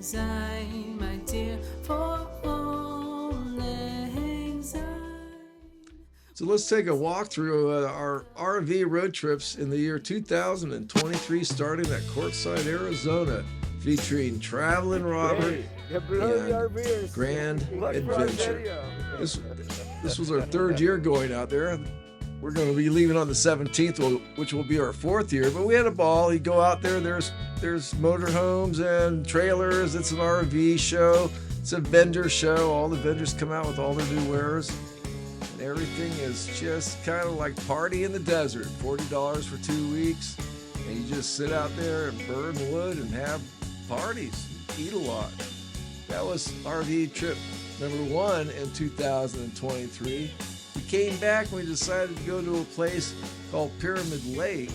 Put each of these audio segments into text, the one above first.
syne, my dear, for all lang syne. So let's take a walk through our RV road trips in the year 2023, starting at Courtside, Arizona, featuring Traveling Robert and Grand Adventure. This was our third year going out there. We're going to be leaving on the 17th, which will be our fourth year, but we had a ball. You go out there, there's motorhomes and trailers. It's an RV show. It's a vendor show. All the vendors come out with all their new wares. And everything is just kind of like party in the desert. $40 for 2 weeks. And you just sit out there and burn wood and have parties, eat a lot. That was RV trip number 1 in 2023. We came back and we decided to go to a place called Pyramid Lake,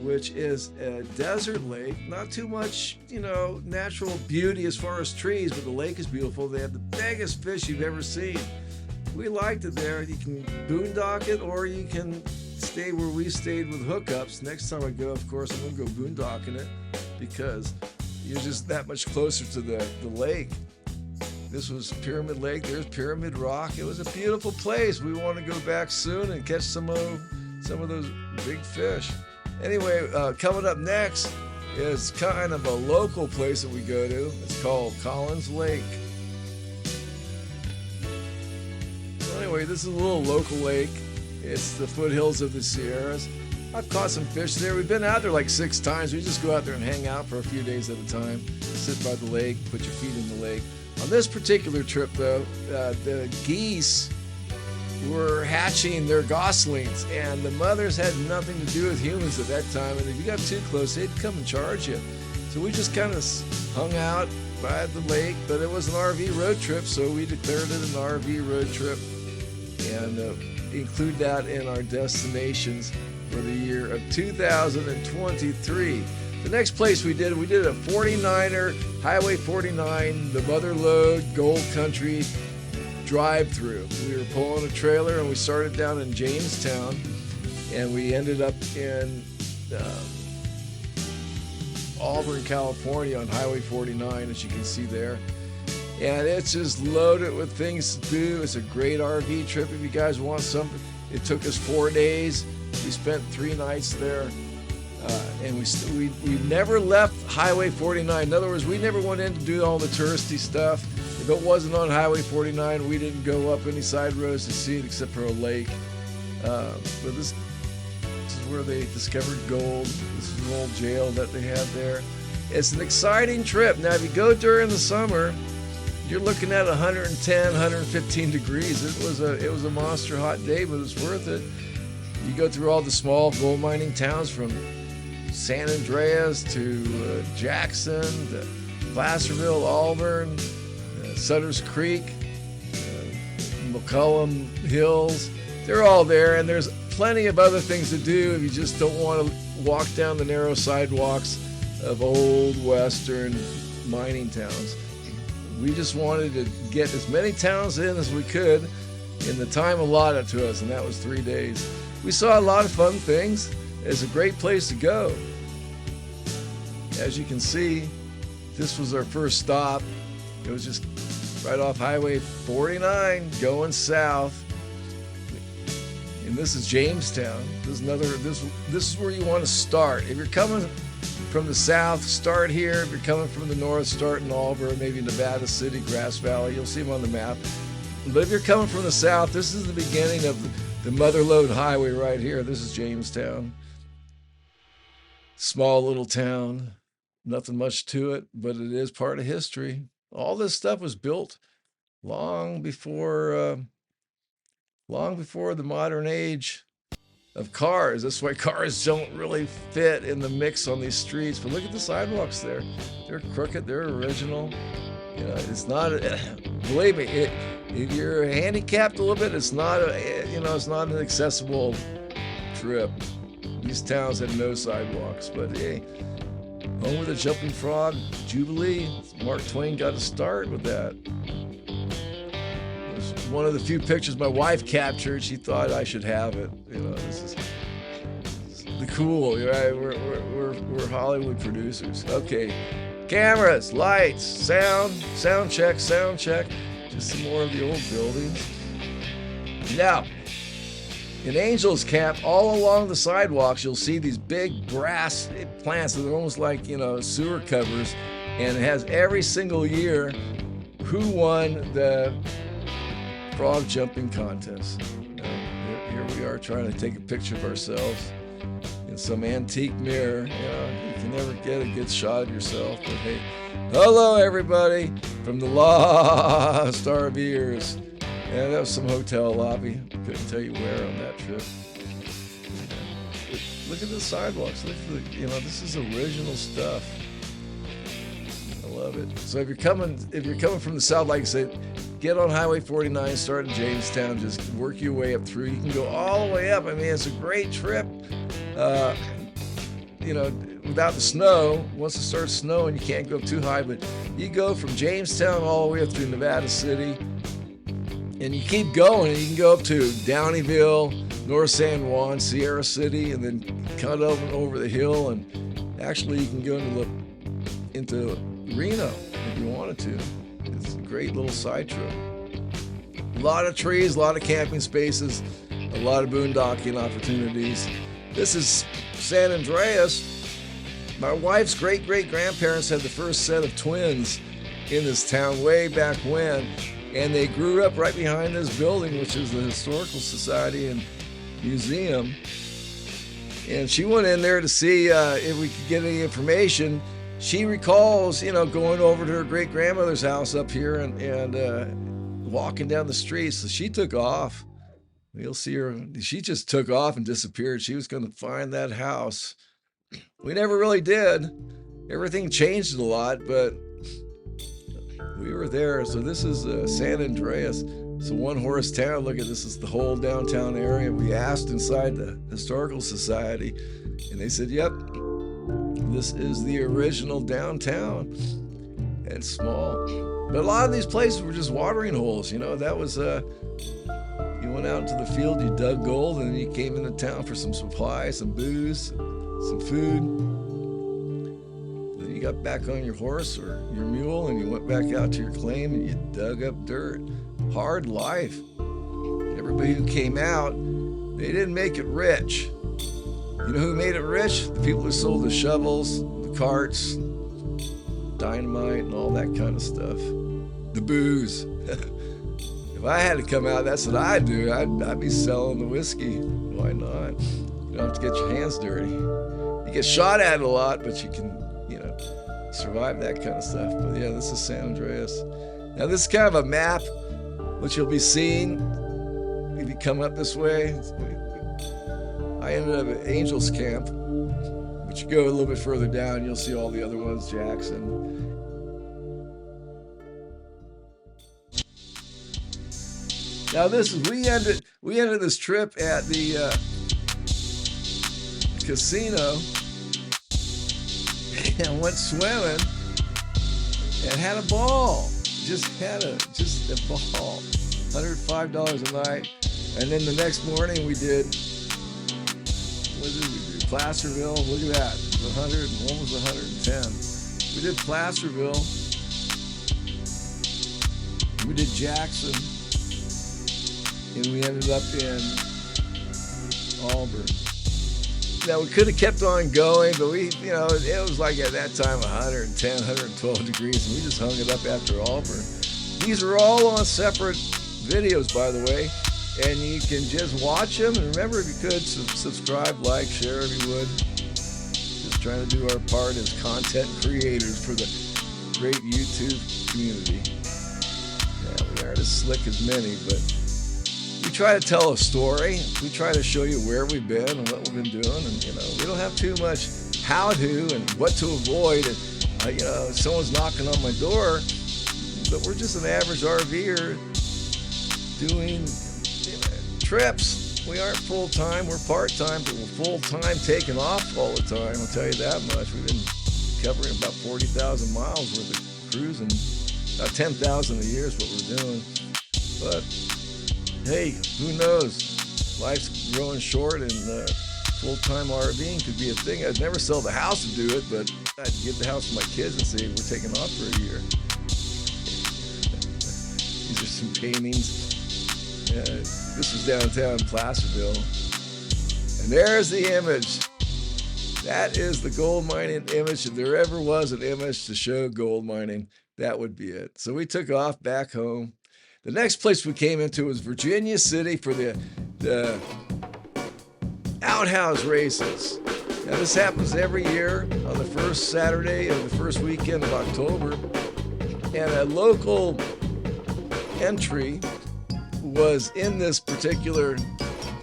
which is a desert lake. Not too much, natural beauty as far as trees, but the lake is beautiful. They have the biggest fish you've ever seen. We liked it there. You can boondock it, or you can stay where we stayed with hookups. Next time I go, of course, I'm going to go boondocking it because you're just that much closer to the lake. This was Pyramid Lake. There's Pyramid Rock. It was a beautiful place. We want to go back soon and catch some of those big fish. Anyway, coming up next is kind of a local place that we go to. It's called Collins Lake. So anyway, this is a little local lake. It's the foothills of the Sierras. I've caught some fish there. We've been out there like 6 times. We just go out there and hang out for a few days at a time. Sit by the lake, put your feet in the lake. On this particular trip, though, the geese were hatching their goslings, and the mothers had nothing to do with humans at that time. And if you got too close, they'd come and charge you. So we just kind of hung out by the lake, but it was an RV road trip, so we declared it an RV road trip and include that in our destinations for the year of 2023. The next place we did a 49er, Highway 49, the Mother Lode Gold Country drive-through. We were pulling a trailer and we started down in Jamestown and we ended up in Auburn, California on Highway 49, as you can see there. And it's just loaded with things to do. It's a great RV trip if you guys want something. It took us 4 days. We spent 3 nights there. And we never left Highway 49. In other words, we never went in to do all the touristy stuff. If it wasn't on Highway 49, we didn't go up any side roads to see it except for a lake. But this is where they discovered gold. This is an old jail that they have there. It's an exciting trip. Now, if you go during the summer, you're looking at 110, 115 degrees. It was a monster hot day, but it's worth it. You go through all the small gold mining towns from San Andreas to Jackson, to Placerville, Auburn, Sutter's Creek, McCullum Hills. They're all there, and there's plenty of other things to do if you just don't want to walk down the narrow sidewalks of old western mining towns. We just wanted to get as many towns in as we could in the time allotted to us, and that was 3 days. We saw a lot of fun things. It's a great place to go. As you can see, this was our first stop. It was just right off Highway 49 going south. And this is Jamestown. This is where you want to start. If you're coming from the south, start here. If you're coming from the north, start in Auburn, maybe Nevada City, Grass Valley. You'll see them on the map. But if you're coming from the south, this is the beginning of the Mother Lode Highway right here. This is Jamestown. Small little town. Nothing much to it, but it is part of history. All this stuff was built long before the modern age of cars. That's why cars don't really fit in the mix on these streets. But look at the sidewalks there. They're crooked. They're original. It's not. Believe me, if you're handicapped a little bit, it's not. It's not an accessible trip. These towns have no sidewalks. But hey, home with the Jumping Frog, Jubilee. Mark Twain got a start with that. It was one of the few pictures my wife captured. She thought I should have it. This is the cool. Right? We're Hollywood producers. Okay. Cameras, lights, sound check. Just some more of the old buildings. Now, in Angels Camp, all along the sidewalks, you'll see these big brass plants that are almost like, sewer covers, and it has every single year who won the frog jumping contest. Here we are trying to take a picture of ourselves in some antique mirror. You can never get a good shot of yourself, but hey, hello everybody from the Lost RVers. Yeah, that was some hotel lobby. Couldn't tell you where on that trip. Look at the sidewalks. Look at the, this is original stuff. I love it. So if you're coming from the south, like I said, get on Highway 49, start in Jamestown, just work your way up through. You can go all the way up. I mean, it's a great trip. Without the snow, once it starts snowing, you can't go too high, but you go from Jamestown all the way up through Nevada City, and you keep going, and you can go up to Downeyville, North San Juan, Sierra City, and then cut over the hill, and actually you can go into Reno if you wanted to. It's a great little side trip. A lot of trees, a lot of camping spaces, a lot of boondocking opportunities. This is San Andreas. My wife's great-great-grandparents had the first set of twins in this town way back when, and they grew up right behind this building, which is the Historical Society and Museum. And she went in there to see if we could get any information. She recalls, going over to her great-grandmother's house up here and walking down the street. So she took off. You'll see her. She just took off and disappeared. She was going to find that house. We never really did. Everything changed a lot, but we were there. So this is San Andreas. It's a one-horse town. Look at this. Is the whole downtown area. We asked inside the Historical Society, and they said, yep, this is the original downtown. It's small. But a lot of these places were just watering holes. That was... You went out into the field, you dug gold, and then you came into town for some supplies, some booze, some food. Then you got back on your horse or your mule, and you went back out to your claim, and you dug up dirt. Hard life. Everybody who came out, they didn't make it rich. You know who made it rich? The people who sold the shovels, the carts, dynamite, and all that kind of stuff. The booze. If I had to come out, that's what I'd do. I'd be selling the whiskey. Why not? You don't have to get your hands dirty. You get shot at a lot, but you can, survive that kind of stuff. But yeah, this is San Andreas. Now this is kind of a map, which you'll be seeing if you come up this way. I ended up at Angels Camp, but you go a little bit further down, you'll see all the other ones, Jackson. Now we ended this trip at the casino and went swimming and had a ball. Just a ball. $105 a night. And then the next morning we did Placerville. Look at that. 100 and one was 110. We did Placerville. We did Jackson. And we ended up in Auburn. Now, we could have kept on going, but it was like at that time 110, 112 degrees, and we just hung it up after Auburn. These are all on separate videos, by the way, and you can just watch them. And remember, if you could, subscribe, like, share if you would. Just trying to do our part as content creators for the great YouTube community. Yeah, we aren't as slick as many, but we try to tell a story. We try to show you where we've been and what we've been doing. And, we don't have too much how to and what to avoid. And, someone's knocking on my door, but we're just an average RVer doing trips. We aren't full-time. We're part-time, but we're full-time taking off all the time. I'll tell you that much. We've been covering about 40,000 miles worth of cruising. About 10,000 a year is what we're doing. But hey, who knows? Life's growing short, and full-time RVing could be a thing. I'd never sell the house to do it, but I'd give the house to my kids and say, we're taking off for a year. These are some paintings. This was downtown Placerville. And there's the image. That is the gold mining image. If there ever was an image to show gold mining, that would be it. So we took off back home. The next place we came into was Virginia City for the outhouse races. Now this happens every year on the first Saturday of the first weekend of October. And a local entry was in this particular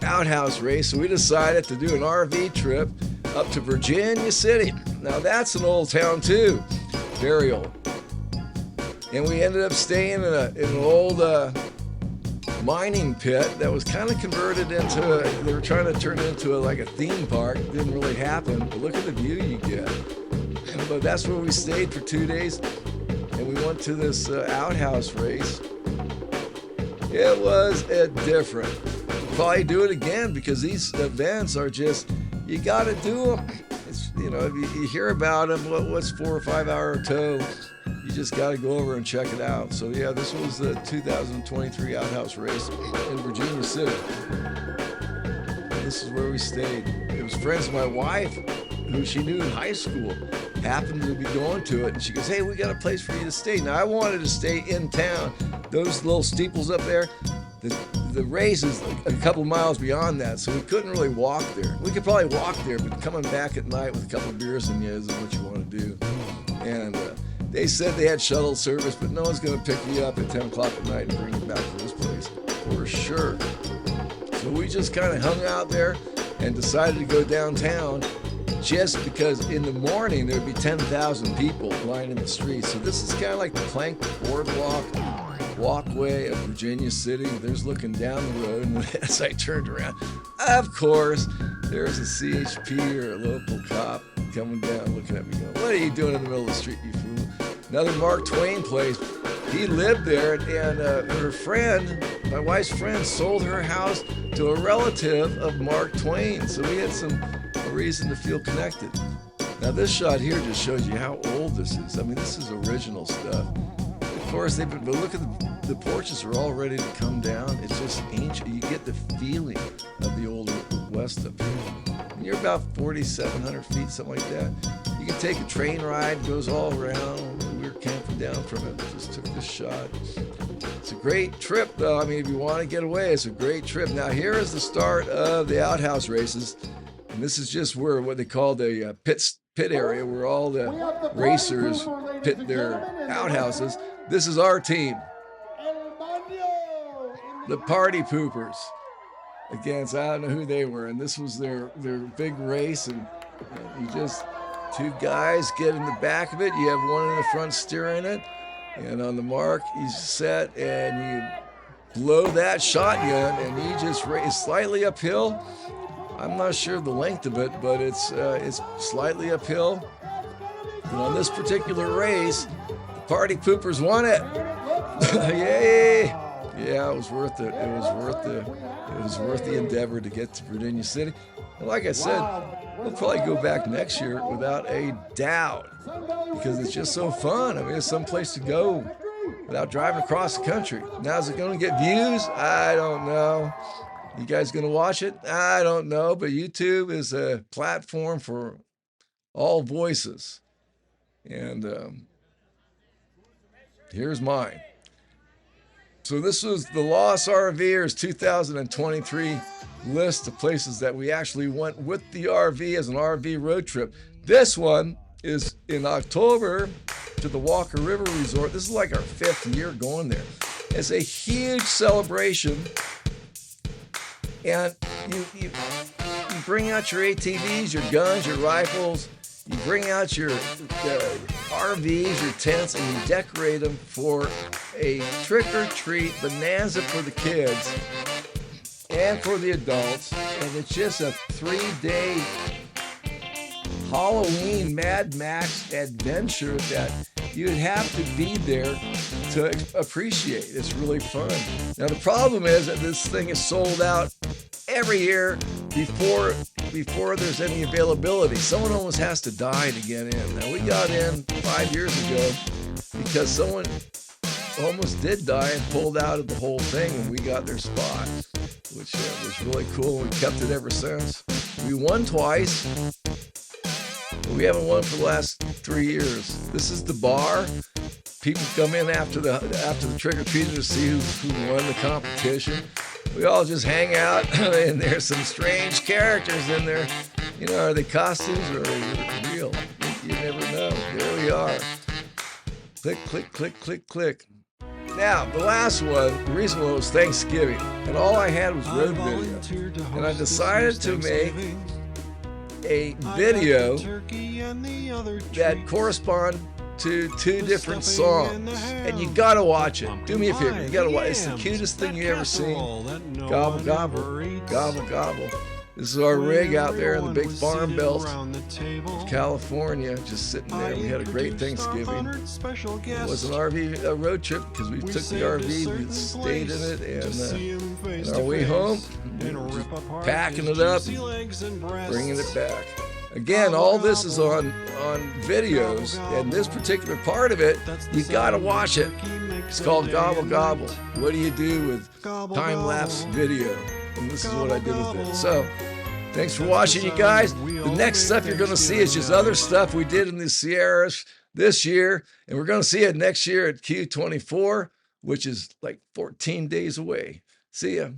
outhouse race. So we decided to do an RV trip up to Virginia City. Now that's an old town too, very old. And we ended up staying in an old mining pit that was kind of converted into they were trying to turn it into like a theme park. It didn't really happen, but look at the view you get. But that's where we stayed for 2 days, and we went to this outhouse race. It was different. We'll probably do it again because these events are just, you got to do them. It's, you know, if you hear about them, what's 4 or 5 hour tow? You just got to go over and check it out. So yeah, this was the 2023 outhouse race in Virginia City. This is where we stayed. It was friends of my wife who she knew in high school happened to be going to it, and she goes, hey, we got a place for you to stay. Now I wanted to stay in town. Those little steeples up there, the race is a couple miles beyond that, so we couldn't really walk there. We could probably walk there, but coming back at night with a couple of beers in you isn't what you want to do. And they said they had shuttle service, but no one's going to pick you up at 10 o'clock at night and bring you back to this place, for sure. So we just kind of hung out there and decided to go downtown just because in the morning there'd be 10,000 people lining the streets. So this is kind of like the plank boardwalk walkway of Virginia City. There's looking down the road, and as I turned around, of course, there's a CHP or a local cop coming down looking at me going, what are you doing in the middle of the street, you fool? Another Mark Twain place. He lived there, and her friend, my wife's friend, sold her house to a relative of Mark Twain. So we had a reason to feel connected. Now this shot here just shows you how old this is. I mean, this is original stuff. Of course, but look at the porches are all ready to come down. It's just ancient. You get the feeling of the old West up here. And you're about 4,700 feet, something like that. You can take a train ride, goes all around. We were camping down from it. Just took this shot. It's a great trip, though. I mean, if you want to get away, it's a great trip. Now, here is the start of the outhouse races. And this is just where what they call the pit area, where all the racers pit their outhouses. This is our team, the Party Poopers. Against, I don't know who they were, and this was their big race, and you just, two guys get in the back of it, you have one in the front steering it, and on the mark, you set, and you blow that shotgun, and you just race slightly uphill. I'm not sure the length of it, but it's slightly uphill. And on this particular race, the Party Poopers won it. Yay! Yeah, it was worth it. It was worth the endeavor to get to Virginia City. And like I said, we'll probably go back next year without a doubt because it's just so fun. I mean, it's some place to go without driving across the country. Now, is it going to get views? I don't know. You guys going to watch it? I don't know. But YouTube is a platform for all voices. And here's mine. So this was the Lost RVers 2023 list of places that we actually went with the RV as an RV road trip. This one is in October to the Walker River Resort. This is like our 5th year going there. It's a huge celebration. And you bring out your ATVs, your guns, your rifles. You bring out your RVs, your tents, and you decorate them for a trick-or-treat bonanza for the kids and for the adults. And it's just a 3-day Halloween Mad Max adventure that you'd have to be there to appreciate. It's really fun. Now, the problem is that this thing is sold out every year before before there's any availability. Someone almost has to die to get in. Now, we got in 5 years ago because someone almost did die and pulled out of the whole thing, and we got their spot, which was really cool. We kept it ever since. We won twice, but we haven't won for the last 3 years. This is the bar. People come in after the trick-or-treaters to see who won the competition. We all just hang out, and there's some strange characters in there. You know, are they costumes or are they real? You never know. There we are. Click, click, click, click, click. Now, the last one, the reason was Thanksgiving, and all I had was road video. And I decided to make a video that correspond to 2 different songs, and you gotta watch it. Do me a favor, you gotta watch it. It's the cutest thing you ever seen. Gobble, gobble, gobble, gobble. This is our rig out there in the big farm belt of California, just sitting there. We had a great Thanksgiving. It was an RV road trip because we took the RV, we stayed in it, and on our way home, just packing it up, bringing it back. Again, all this is on videos, and this particular part of it, you gotta watch it. It's called Gobble Gobble. What do you do with time-lapse video? And this is what I did with it. So, thanks for watching, you guys. The next stuff you're gonna see is just other stuff we did in the Sierras this year, and we're gonna see it next year at Q24, which is like 14 days away. See ya.